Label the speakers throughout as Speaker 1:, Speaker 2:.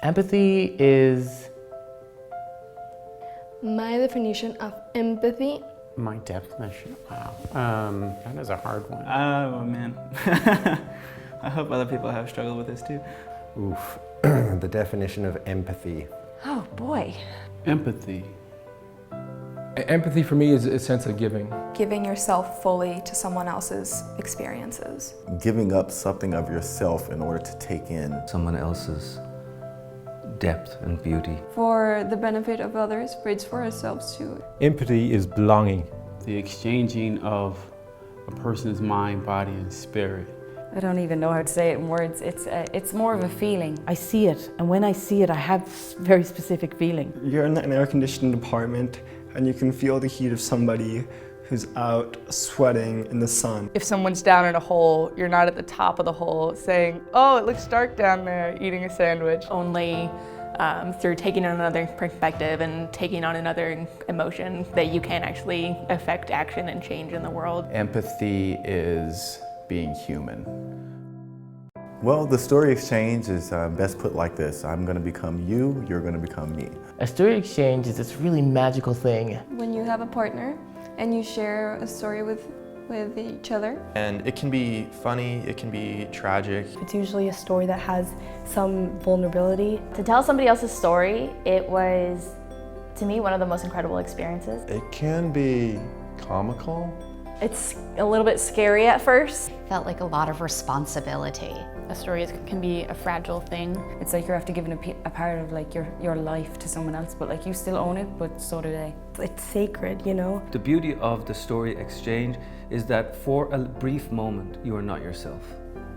Speaker 1: Empathy is...
Speaker 2: My definition of empathy.
Speaker 1: My definition? Wow. That is a hard one.
Speaker 3: Oh, man. I hope other people have struggled with this too.
Speaker 4: Oof. The definition of empathy.
Speaker 5: Oh, boy.
Speaker 6: Empathy. Empathy for me is a sense of giving.
Speaker 7: Giving yourself fully to someone else's experiences.
Speaker 8: Giving up something of yourself in order to take in
Speaker 9: someone else's depth and beauty.
Speaker 10: For the benefit of others, but it's for ourselves too.
Speaker 11: Empathy is belonging.
Speaker 6: The exchanging of a person's mind, body, and spirit.
Speaker 5: I don't even know how to say it in words. It's more of a feeling.
Speaker 12: I see it, and when I see it, I have very specific feeling.
Speaker 13: You're in an air-conditioned apartment, and you can feel the heat of somebody who's out sweating in the sun.
Speaker 14: If someone's down in a hole, you're not at the top of the hole saying, oh, it looks dark down there, eating a sandwich.
Speaker 15: Only through taking on another perspective and taking on another emotion that you can actually affect action and change in the world.
Speaker 16: Empathy is being human.
Speaker 8: Well, the story exchange is best put like this. I'm going to become you, you're going to become me.
Speaker 1: A story exchange is this really magical thing.
Speaker 10: When you have a partner and you share a story with each other.
Speaker 17: And it can be funny, it can be tragic.
Speaker 2: It's usually a story that has some vulnerability.
Speaker 18: To tell somebody else's story, it was, to me, one of the most incredible experiences.
Speaker 19: It can be comical.
Speaker 18: It's a little bit scary at first.
Speaker 20: Felt like a lot of responsibility.
Speaker 15: A story can be a fragile thing.
Speaker 5: It's like you're after giving a part of like your life to someone else, but like you still own it, but so do they.
Speaker 2: It's sacred, you know?
Speaker 9: The beauty of the story exchange is that for a brief moment, you are not yourself.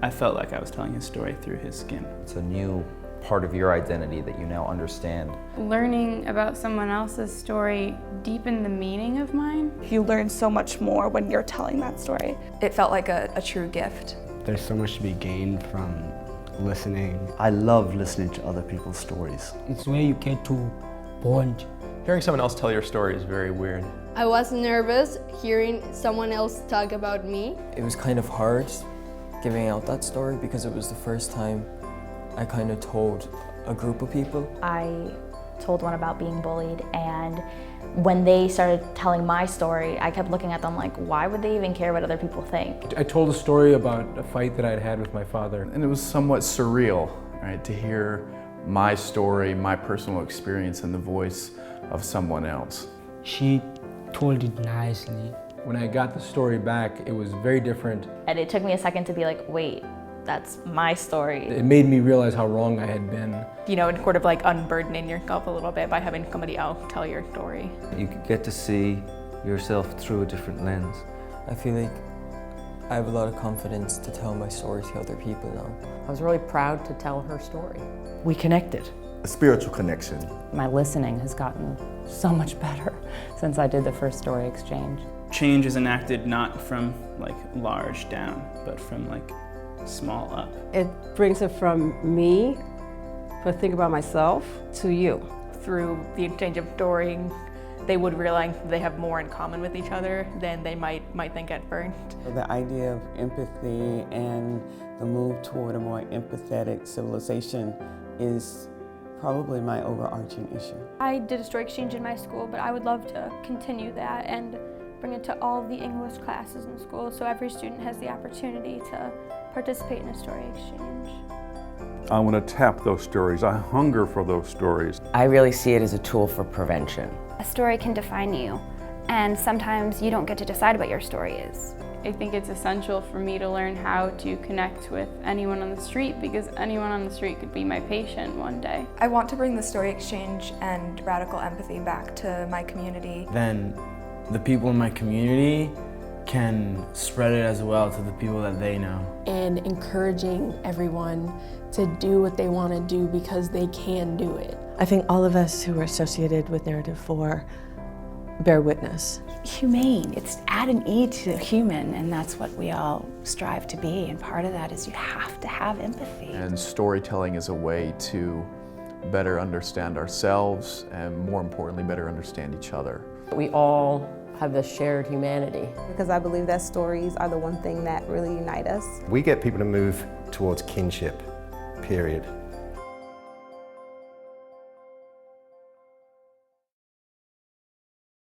Speaker 3: I felt like I was telling his story through his skin.
Speaker 7: It's a new part of your identity that you now understand.
Speaker 10: Learning about someone else's story deepened the meaning of mine.
Speaker 7: You learn so much more when you're telling that story. It felt like a true gift.
Speaker 4: There's so much to be gained from listening.
Speaker 3: I love listening to other people's stories.
Speaker 10: It's where you get to bond.
Speaker 17: Hearing someone else tell your story is very weird.
Speaker 2: I was nervous hearing someone else talk about me.
Speaker 5: It was kind of hard giving out that story because it was the first time I kind of told a group of people.
Speaker 18: I told one about being bullied, and when they started telling my story, I kept looking at them like, why would they even care what other people think?
Speaker 6: I told a story about a fight that I'd had with my father.
Speaker 16: And it was somewhat surreal, right, to hear my story, my personal experience in the voice of someone else.
Speaker 10: She told it nicely.
Speaker 6: When I got the story back, it was very different.
Speaker 18: And it took me a second to be like, wait, that's my story.
Speaker 6: It made me realize how wrong I had been.
Speaker 15: You know, and sort of like unburdening yourself a little bit by having somebody else tell your story.
Speaker 9: You get to see yourself through a different lens.
Speaker 5: I feel like I have a lot of confidence to tell my story to other people now.
Speaker 12: I was really proud to tell her story. We connected.
Speaker 8: A spiritual connection.
Speaker 16: My listening has gotten so much better since I did the first story exchange.
Speaker 3: Change is enacted not from like large down, but from like small up.
Speaker 12: It brings it from me, to think about myself, to you.
Speaker 15: Through the exchange of story, they would realize they have more in common with each other than they might think at first.
Speaker 13: The idea of empathy and the move toward a more empathetic civilization is probably my overarching issue.
Speaker 10: I did a story exchange in my school, but I would love to continue that and bring it to all the English classes in school so every student has the opportunity to participate in a story exchange.
Speaker 19: I want to tap those stories. I hunger for those stories.
Speaker 16: I really see it as a tool for prevention.
Speaker 10: A story can define you, and sometimes you don't get to decide what your story is. I think it's essential for me to learn how to connect with anyone on the street because anyone on the street could be my patient one day.
Speaker 7: I want to bring the story exchange and radical empathy back to my community.
Speaker 3: Then the people in my community can spread it as well to the people that they know.
Speaker 2: And encouraging everyone to do what they want to do because they can do it.
Speaker 12: I think all of us who are associated with Narrative 4 bear witness.
Speaker 16: Humane, it's add an E to human, and that's what we all strive to be, and part of that is you have to have empathy. And storytelling is a way to better understand ourselves and, more importantly, better understand each other.
Speaker 12: We all have this shared humanity.
Speaker 7: Because I believe that stories are the one thing that really unite us.
Speaker 4: We get people to move towards kinship, period.